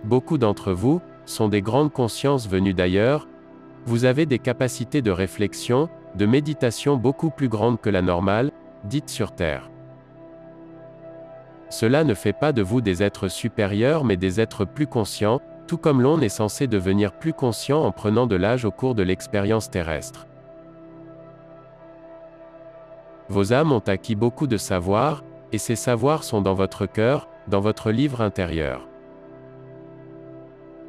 beaucoup d'entre vous sont des grandes consciences venues d'ailleurs, vous avez des capacités de réflexion, de méditation beaucoup plus grandes que la normale, dite sur Terre. Cela ne fait pas de vous des êtres supérieurs mais des êtres plus conscients, tout comme l'on est censé devenir plus conscient en prenant de l'âge au cours de l'expérience terrestre. Vos âmes ont acquis beaucoup de savoir, et ces savoirs sont dans votre cœur, dans votre livre intérieur.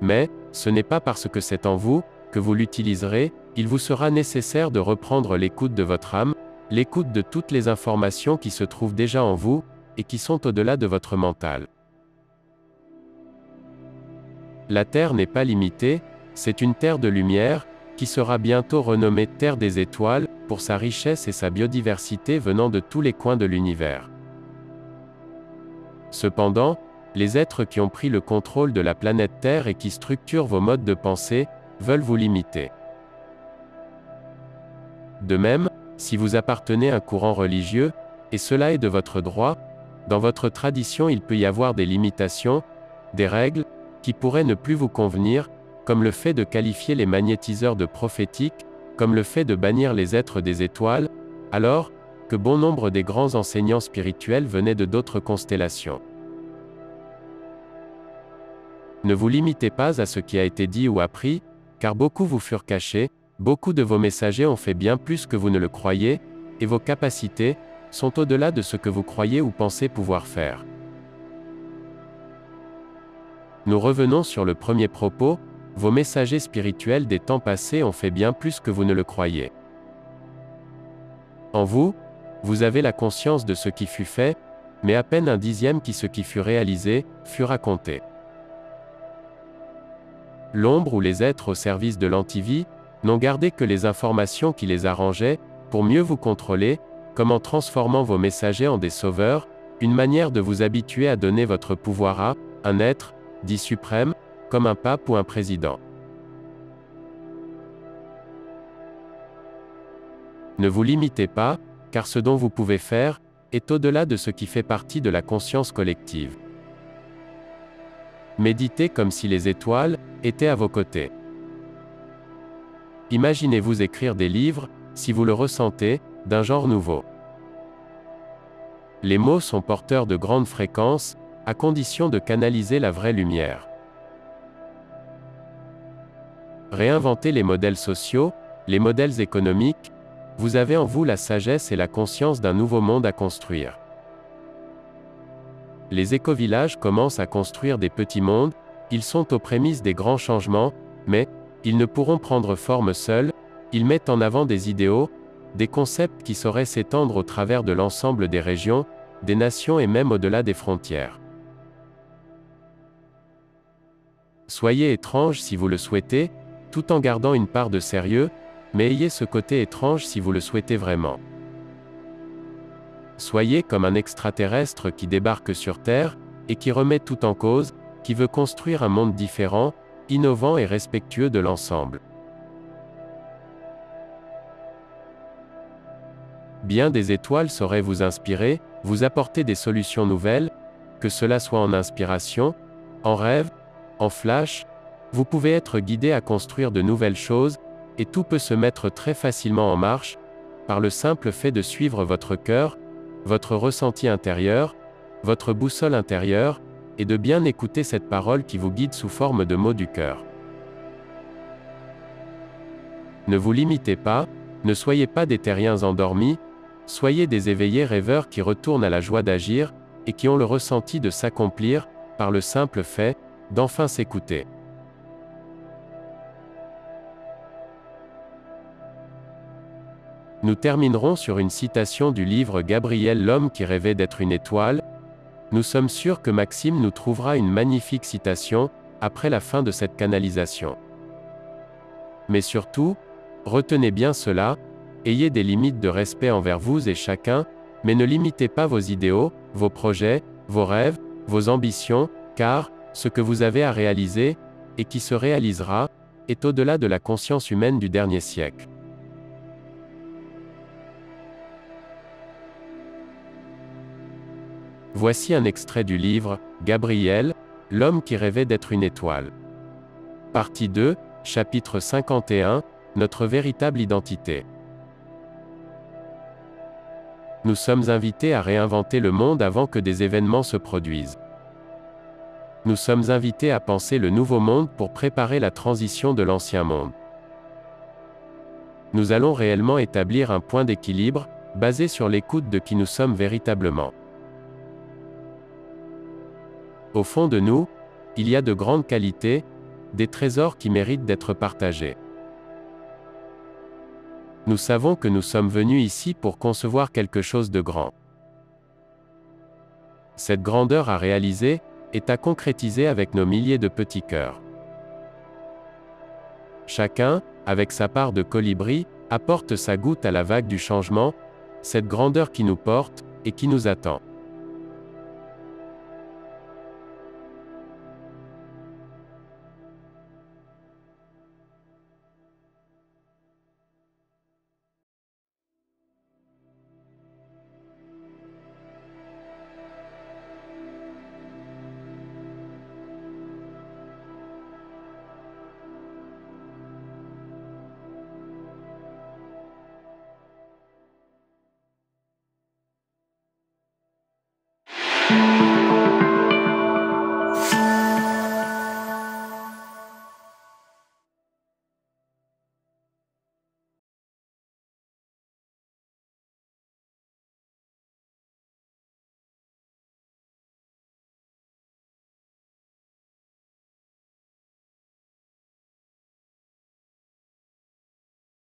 Mais, ce n'est pas parce que c'est en vous, que vous l'utiliserez, il vous sera nécessaire de reprendre l'écoute de votre âme, l'écoute de toutes les informations qui se trouvent déjà en vous, et qui sont au-delà de votre mental. La Terre n'est pas limitée, c'est une terre de lumière, qui sera bientôt renommée Terre des étoiles, pour sa richesse et sa biodiversité venant de tous les coins de l'univers. Cependant, les êtres qui ont pris le contrôle de la planète Terre et qui structurent vos modes de pensée, veulent vous limiter. De même, si vous appartenez à un courant religieux, et cela est de votre droit, dans votre tradition il peut y avoir des limitations, des règles, qui pourraient ne plus vous convenir, comme le fait de qualifier les magnétiseurs de prophétiques, comme le fait de bannir les êtres des étoiles, alors que bon nombre des grands enseignants spirituels venaient de d'autres constellations. Ne vous limitez pas à ce qui a été dit ou appris, car beaucoup vous furent cachés, beaucoup de vos messagers ont fait bien plus que vous ne le croyez, et vos capacités sont au-delà de ce que vous croyez ou pensez pouvoir faire. Nous revenons sur le premier propos, vos messagers spirituels des temps passés ont fait bien plus que vous ne le croyez. En vous, vous avez la conscience de ce qui fut fait, mais à peine un dixième qui ce qui fut réalisé, fut raconté. L'ombre ou les êtres au service de l'antivie, n'ont gardé que les informations qui les arrangeaient, pour mieux vous contrôler, comme en transformant vos messagers en des sauveurs, une manière de vous habituer à donner votre pouvoir à un être, dit suprême, comme un pape ou un président. Ne vous limitez pas, car ce dont vous pouvez faire, est au-delà de ce qui fait partie de la conscience collective. Méditez comme si les étoiles étaient à vos côtés. Imaginez-vous écrire des livres, si vous le ressentez, d'un genre nouveau. Les mots sont porteurs de grandes fréquences, à condition de canaliser la vraie lumière. Réinventez les modèles sociaux, les modèles économiques, vous avez en vous la sagesse et la conscience d'un nouveau monde à construire. Les écovillages commencent à construire des petits mondes, ils sont aux prémices des grands changements, mais, ils ne pourront prendre forme seuls, ils mettent en avant des idéaux, des concepts qui sauraient s'étendre au travers de l'ensemble des régions, des nations et même au-delà des frontières. Soyez étrange si vous le souhaitez, tout en gardant une part de sérieux, mais ayez ce côté étrange si vous le souhaitez vraiment. Soyez comme un extraterrestre qui débarque sur Terre, et qui remet tout en cause, qui veut construire un monde différent, innovant et respectueux de l'ensemble. Bien des étoiles sauraient vous inspirer, vous apporter des solutions nouvelles, que cela soit en inspiration, en rêve, en flash, vous pouvez être guidé à construire de nouvelles choses, et tout peut se mettre très facilement en marche, par le simple fait de suivre votre cœur, votre ressenti intérieur, votre boussole intérieure, et de bien écouter cette parole qui vous guide sous forme de mots du cœur. Ne vous limitez pas, ne soyez pas des terriens endormis, soyez des éveillés rêveurs qui retournent à la joie d'agir, et qui ont le ressenti de s'accomplir, par le simple fait, d'enfin s'écouter. Nous terminerons sur une citation du livre Gabriel l'homme qui rêvait d'être une étoile. Nous sommes sûrs que Maxime nous trouvera une magnifique citation, après la fin de cette canalisation. Mais surtout, retenez bien cela, ayez des limites de respect envers vous et chacun, mais ne limitez pas vos idéaux, vos projets, vos rêves, vos ambitions, car, ce que vous avez à réaliser, et qui se réalisera, est au-delà de la conscience humaine du dernier siècle. Voici un extrait du livre, Gabriel, L'homme qui rêvait d'être une étoile. Partie 2, chapitre 51, notre véritable identité. Nous sommes invités à réinventer le monde avant que des événements se produisent. Nous sommes invités à penser le nouveau monde pour préparer la transition de l'ancien monde. Nous allons réellement établir un point d'équilibre, basé sur l'écoute de qui nous sommes véritablement. Au fond de nous, il y a de grandes qualités, des trésors qui méritent d'être partagés. Nous savons que nous sommes venus ici pour concevoir quelque chose de grand. Cette grandeur à réaliser, est à concrétiser avec nos milliers de petits cœurs. Chacun, avec sa part de colibri, apporte sa goutte à la vague du changement, cette grandeur qui nous porte, et qui nous attend.